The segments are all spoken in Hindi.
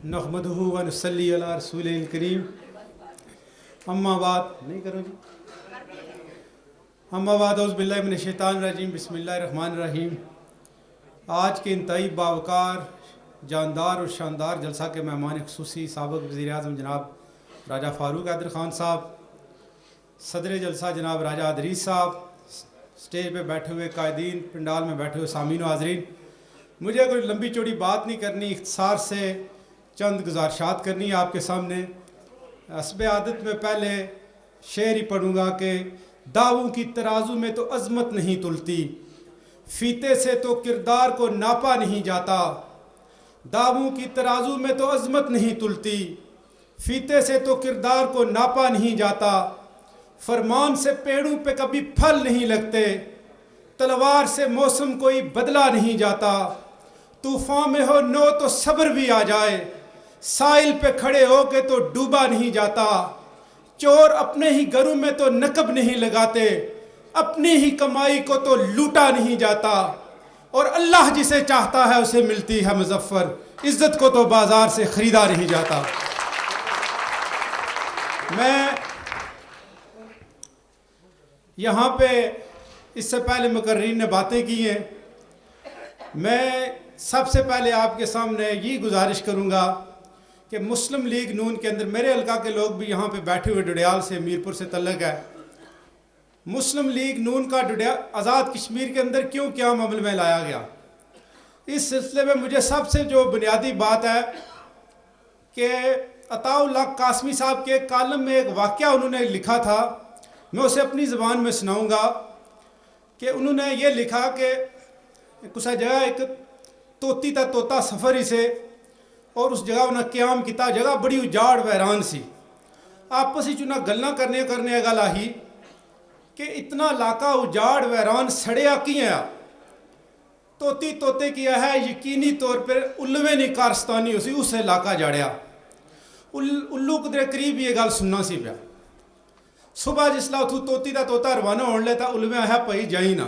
नहमदुहु व नसल्ली अला रसूलिल करीम। अम्मा बाद नहीं करो जी। अम्मा बाद औज़ु बिल्लाहि मिनश शैतानिर रजीम बिस्मिल्लाहिर रहमानिर रहीम। आज के इंतहाई बावकार, जानदार और शानदार जलसा के मेहमान ख़ुसूसी साबिक़ वज़ीर आज़म जनाब राजा फ़ारूक हैदर ख़ान साहब, सदर जलसा जनाब राजा अदरीस साहब, स्टेज पे बैठे हुए कायदीन, पंडाल में बैठे हुए सामीन व हाज़रीन, मुझे कोई लंबी चौड़ी बात नहीं करनी, इख्तिसार से चंद गुजारिशात करनी है आपके सामने। हस्ब आदत में पहले शेर ही पढ़ूँगा कि दावों की तराजू में तो अज़मत नहीं तुलती, फीते से तो किरदार को नापा नहीं जाता। दावों की तराजू में तो अज़मत नहीं तुलती, फीते से तो किरदार को नापा नहीं जाता। फरमान से पेड़ों पे कभी फल नहीं लगते, तलवार से मौसम कोई बदला नहीं जाता। तूफान में हो नो तो सब्र भी आ जाए, साहिल पे खड़े हो के तो डूबा नहीं जाता। चोर अपने ही घरों में तो नकब नहीं लगाते, अपनी ही कमाई को तो लूटा नहीं जाता। और अल्लाह जिसे चाहता है उसे मिलती है मुज़फ़्फ़र, इज्जत को तो बाजार से खरीदा नहीं जाता। मैं यहाँ पे इससे पहले मुकर्रीन ने बातें की हैं, मैं सबसे पहले आपके सामने ये गुजारिश करूँगा कि मुस्लिम लीग नून के अंदर मेरे हल्का के लोग भी यहाँ पे बैठे हुए डडियाल से, मीरपुर से तल्लक है। मुस्लिम लीग नून का आज़ाद कश्मीर के अंदर क्यों क़याम अमल में लाया गया, इस सिलसिले में मुझे सबसे जो बुनियादी बात है कि अताउल्लाह कासमी साहब के कालम में एक वाक़या उन्होंने लिखा था, मैं उसे अपनी ज़बान में सुनाऊँगा। कि उन्होंने ये लिखा कि कुछ जगह एक तोती था तोता सफ़र ही से, और उस जगह उन्हें क़याम किया। जगह बड़ी उजाड़ वैरान सी, आपस ही चुना गल्ला करने गल आई कि इतना इलाका उजाड़ वैरान सड़िया किया। तोती तोते किया है यकीनी तौर पर उल्लुवे नहीं कारस्तानी उसी उस इलाका जाड़िया। उल्लू कुदरे करीब ये गल सुनना सी पिया। सुबह जिसला उथू तोती का तोता रवाना होने लेता, उल्लुवे आया भाई जाई ना।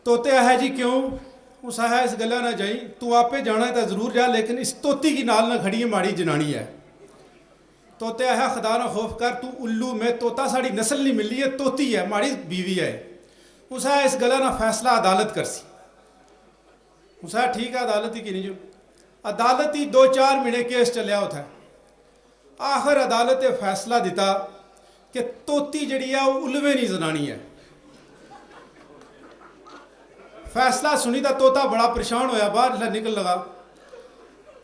तोते आया जी क्यों, उस आया इस गला ना जाई, तू आपे जाना है तो जरूर जा, लेकिन इस तोती की नाल ना खड़ी है, माड़ी जनानी है। तोते आया खुदा ना खौफ कर, तू उल्लू में तोता साड़ी नस्ल नहीं मिली है, तोती है, माड़ी बीवी है। उस आया इस गला ना फैसला अदालत कर सी। उस आया ठीक है अदालत ही की नहीं जो अदालत ही 2-4 महीने केस चलिया उठा। आखिर अदालत ने फैसला दिता कि तोती जड़ी है वो उल्लवे नहीं जनानी है। फैसला सुनी था तोता बड़ा परेशान होया, बाहर निकल लगा,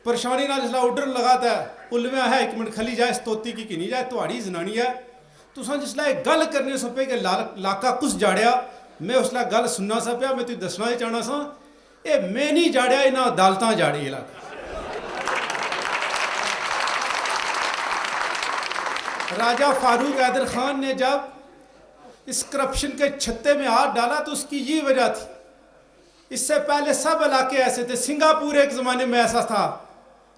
परेशानी ना जिसला उड्डन लगा था। उल्लवे है 1 मिनट खली जाए, इस तोती की किनी जाए, तुहाड़ी जनानी है। तुसा जिसला एक गल करने सो पे कि लाका कुछ जाड़िया, मैं उसला गल सुनना सा पिया, मैं तुझे दसना ही चाहना सा, ये मैं नहीं जाड़िया, इन्हें अदालत जाड़ी इलाका। राजा फ़ारूक हैदर ख़ान ने जब इस करप्शन के छत्ते में हाथ डाला तो उसकी ये वजह थी। इससे पहले सब इलाके ऐसे थे, सिंगापुर एक ज़माने में ऐसा था।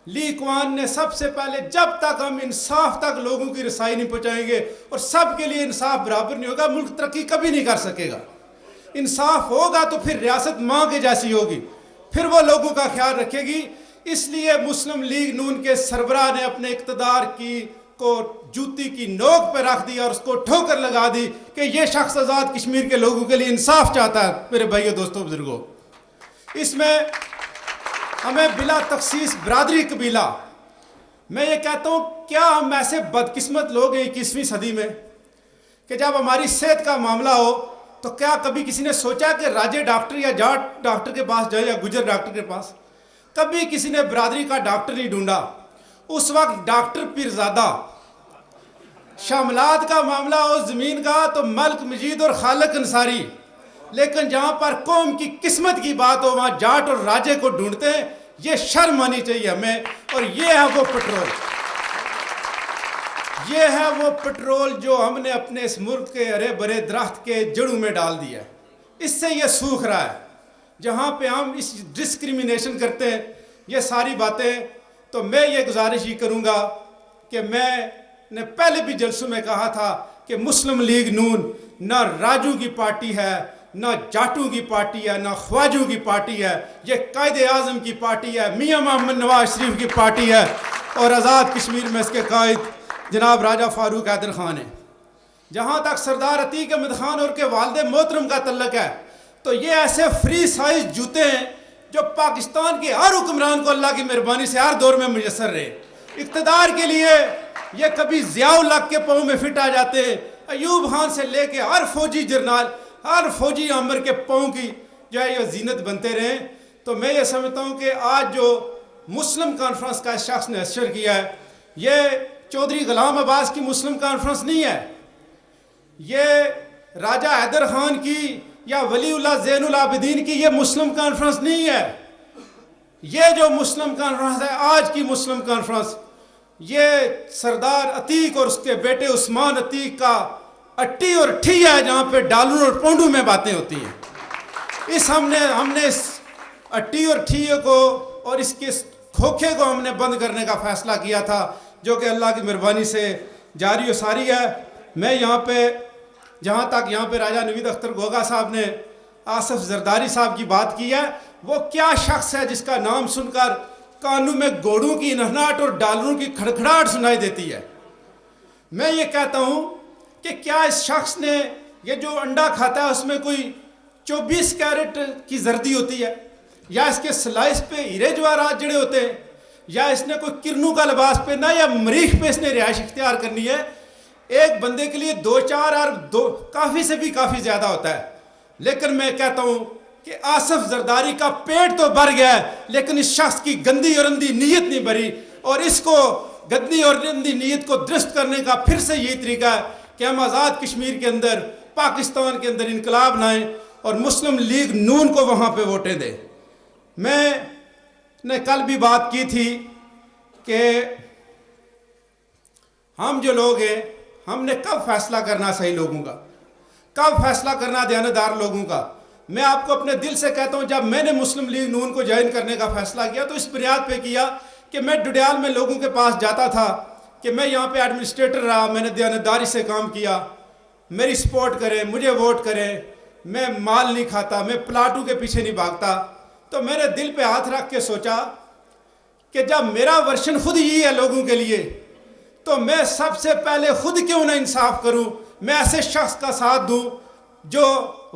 ली कुआन ने सबसे पहले, जब तक हम इंसाफ तक लोगों की रसाई नहीं पहुँचाएंगे और सब के लिए इंसाफ बराबर नहीं होगा, मुल्क तरक्की कभी नहीं कर सकेगा। इंसाफ होगा तो फिर रियासत माँ के जैसी होगी, फिर वो लोगों का ख्याल रखेगी। इसलिए मुस्लिम लीग नून के सरबराह ने अपने इक़्तिदार की को जूती की नोक पर रख दिया और उसको ठोकर लगा दी कि ये शख्स आज़ाद कश्मीर के लोगों के लिए इंसाफ चाहता है। मेरे भाइयों दोस्तों बुजुर्गों, इसमें हमें बिला तखसीस बरादरी कबीला, मैं ये कहता हूँ क्या हम ऐसे बदकिस्मत लोग हैं 21वीं सदी में कि जब हमारी सेहत का मामला हो तो क्या कभी किसी ने सोचा कि राजे डॉक्टर या जाट डॉक्टर के पास जाए या गुजर डॉक्टर के पास? कभी किसी ने बरादरी का डॉक्टर नहीं ढूंढा। उस वक्त डॉक्टर पीरजादा, शामलात का मामला हो ज़मीन का तो मलिक मजीद और खालिक अंसारी, लेकिन जहाँ पर कौम की किस्मत की बात हो वहाँ जाट और राजे को ढूंढते हैं। ये शर्म आनी चाहिए हमें। और ये है वो पेट्रोल, ये है वो पेट्रोल जो हमने अपने इस मुल्क के हरे भरे दरख्त के जड़ों में डाल दिया है। इससे ये सूख रहा है। जहाँ पे हम इस डिस्क्रिमिनेशन करते हैं ये सारी बातें, तो मैं ये गुजारिश ही करूँगा कि मैंने पहले भी जलसों में कहा था कि मुस्लिम लीग नून ना राजू की पार्टी है, ना जाटों की पार्टी है, ना ख्वाजों की पार्टी है, ये कायदे आज़म की पार्टी है, मियाँ मोहम्मद नवाज शरीफ की पार्टी है और आज़ाद कश्मीर में इसके कायद जनाब राजा फारूक हैदर खान है। जहाँ तक सरदार अतीक अहमद खान और के वालिद मोहतरम का तल्लक है, तो ये ऐसे फ्री साइज जूते हैं जो पाकिस्तान के हर हुक्मरान को अल्लाह की मेहरबानी से हर दौर में मुयसर रहे। इक़्तिदार के लिए ये कभी ज़ियाउल हक के पाँव में फिट आ जाते हैं, अयूब खान से लेके हर फौजी जरनल, हर फौजी आमर के पाँव की जो है ये जीनत बनते रहे। तो मैं ये समझता हूँ कि आज जो मुस्लिम कॉन्फ्रेंस का शख्स ने असर किया है, ये चौधरी गुलाम अब्बास की मुस्लिम कॉन्फ्रेंस नहीं है, ये राजा हैदर खान की या वलीउल्लाह ज़ैनुल आबिदीन की ये मुस्लिम कॉन्फ्रेंस नहीं है। ये जो मुस्लिम कॉन्फ्रेंस है आज की मुस्लिम कॉन्फ्रेंस, ये सरदार अतीक और उसके बेटे उस्मान अतीक का अट्टी और ठी है, जहाँ पे डालू और पोंडू में बातें होती हैं। हमने इस अट्टी और ठी को और इसके खोखे को हमने बंद करने का फैसला किया था, जो कि अल्लाह की मेहरबानी से जारी और सारी है। मैं यहाँ पे जहाँ तक यहाँ पे राजा नवीद अख्तर गोगा साहब ने आसफ जरदारी साहब की बात की है, वो क्या शख्स है जिसका नाम सुनकर कानों में घोड़ों की नहनाहट और डालरों की खड़खड़ाहट सुनाई देती है। मैं ये कहता हूँ कि क्या इस शख्स ने ये जो अंडा खाता है उसमें कोई 24 कैरेट की जर्दी होती है, या इसके स्लाइस पे हीरे जवाहरात जड़े होते हैं, या इसने कोई किरनों का लिबास पहना, या मरीख पे इसने रिहाइश इख्तियार करनी है। एक बंदे के लिए 2-4 और काफ़ी से भी काफ़ी ज़्यादा होता है। लेकिन मैं कहता हूँ कि आसफ जरदारी का पेट तो भर गया है, लेकिन इस शख्स की गंदी और अंधी नीयत नहीं भरी, और इसको गंदी और अंधी नीयत को दुरुस्त करने का फिर से यही तरीका है कि हम आज़ाद कश्मीर के अंदर, पाकिस्तान के अंदर इनकलाब लाएँ और मुस्लिम लीग नून को वहाँ पे वोटें दें। मैंने कल भी बात की थी कि हम जो लोग हैं, हमने कब फैसला करना सही लोगों का, कब फैसला करना दयानतदार लोगों का। मैं आपको अपने दिल से कहता हूँ, जब मैंने मुस्लिम लीग नून को ज्वाइन करने का फैसला किया तो इस बुनियाद पे किया कि मैं डुडियाल में लोगों के पास जाता था कि मैं यहाँ पे एडमिनिस्ट्रेटर रहा, मैंने दयानतदारी से काम किया, मेरी सपोर्ट करें, मुझे वोट करें, मैं माल नहीं खाता, मैं प्लाटों के पीछे नहीं भागता। तो मैंने दिल पे हाथ रख के सोचा कि जब मेरा वर्शन खुद ही है लोगों के लिए, तो मैं सबसे पहले खुद क्यों ना इंसाफ करूं, मैं ऐसे शख्स का साथ दूं जो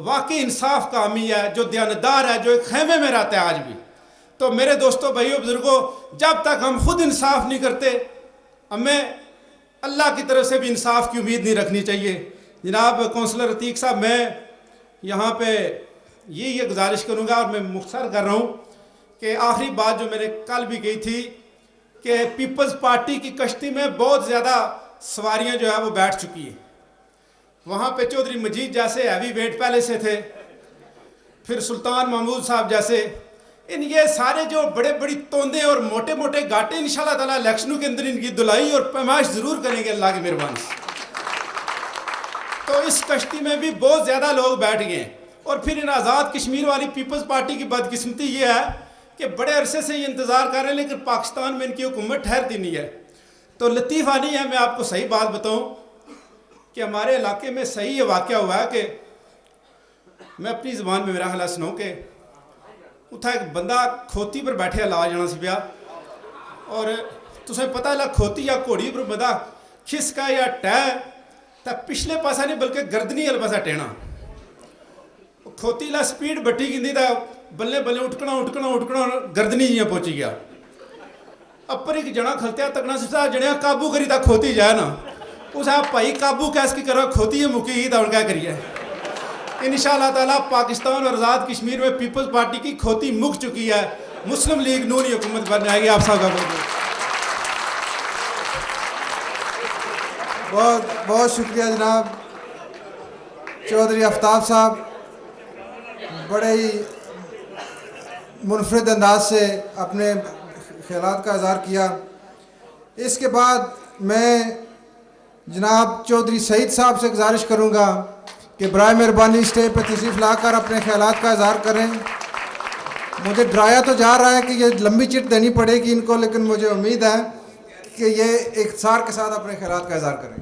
वाकई इंसाफ का हामी है, जो दयानतदार है, जो एक खेमे में रहता है आज भी। तो मेरे दोस्तों, भाइयों, बुजुर्गों, जब तक हम खुद इंसाफ नहीं करते, हमें अल्लाह की तरफ से भी इंसाफ की उम्मीद नहीं रखनी चाहिए। जनाब कौंसलर अतीक साहब, मैं यहाँ पे ये गुजारिश करूँगा और मैं मुख्तसर कर रहा हूँ कि आखिरी बात जो मैंने कल भी कही थी कि पीपल्स पार्टी की कश्ती में बहुत ज़्यादा सवारियाँ जो है वो बैठ चुकी हैं। वहाँ पे चौधरी मजीद जैसे हैवी वेट पहले से थे, फिर सुल्तान महमूद साहब जैसे, इन ये सारे जो बड़े बड़ी तोंदे और मोटे मोटे घाटे, इंशाल्लाह ताला इलेक्शनों के अंदर इनकी धुलाई और पैमाइश ज़रूर करेंगे अल्लाह की मेहरबानी से। तो इस कश्ती में भी बहुत ज़्यादा लोग बैठ गए हैं। और फिर इन आज़ाद कश्मीर वाली पीपल्स पार्टी की बदकिस्मती ये है कि बड़े अरसे से ये इंतज़ार कर रहे हैं, लेकिन पाकिस्तान में इनकी हुकूमत ठहरती नहीं है। तो लतीफ़ा नहीं है, मैं आपको सही बात बताऊं कि हमारे इलाके में सही ये वाक़या हुआ है कि मैं अपनी ज़बान में मेरा ख्याल सुनाऊँ कि उत्था एक बंदा खोती पर बैठे ला जाना सी पिया, और तुसें पता लग खोती या घोड़ी पर बंदा खिसका या टै तो पिछले पासा नहीं बल्कि गर्दनी वाले पासा टेना, खोती ला स्पीड बट्टी गिंदी तो बल्ले बल्ले उठकना उठकना उठकना गर्दनी जियां पहुंची गया। अपर एक जना खलत्या तकना सिसा जने काबू करी ता खोती जाए ना, उस भाई काबू कैस की करो, खोती मुकी ही तो क्या करिए। इंशाअल्लाह ताला पाकिस्तान और आज़ाद कश्मीर में पीपल्स पार्टी की खोती मुक चुकी है, मुस्लिम लीग नून की हुकूमत बन जाएगी। आप सब बहुत बहुत शुक्रिया जनाब चौधरी आफ्ताब साहब, बड़े ही मुनफरिद अंदाज से अपने ख्यालात का इज़हार किया। इसके बाद मैं जनाब चौधरी सईद साहब से गुजारिश करूंगा कि बराए मेहरबानी स्टेज पर तशरीफ़ लाकर अपने ख्यालात का इज़हार करें। मुझे डराया तो जा रहा है कि ये लंबी चिट देनी पड़ेगी इनको, लेकिन मुझे उम्मीद है कि ये इख्तिसार के साथ अपने ख्यालात का इज़हार करें।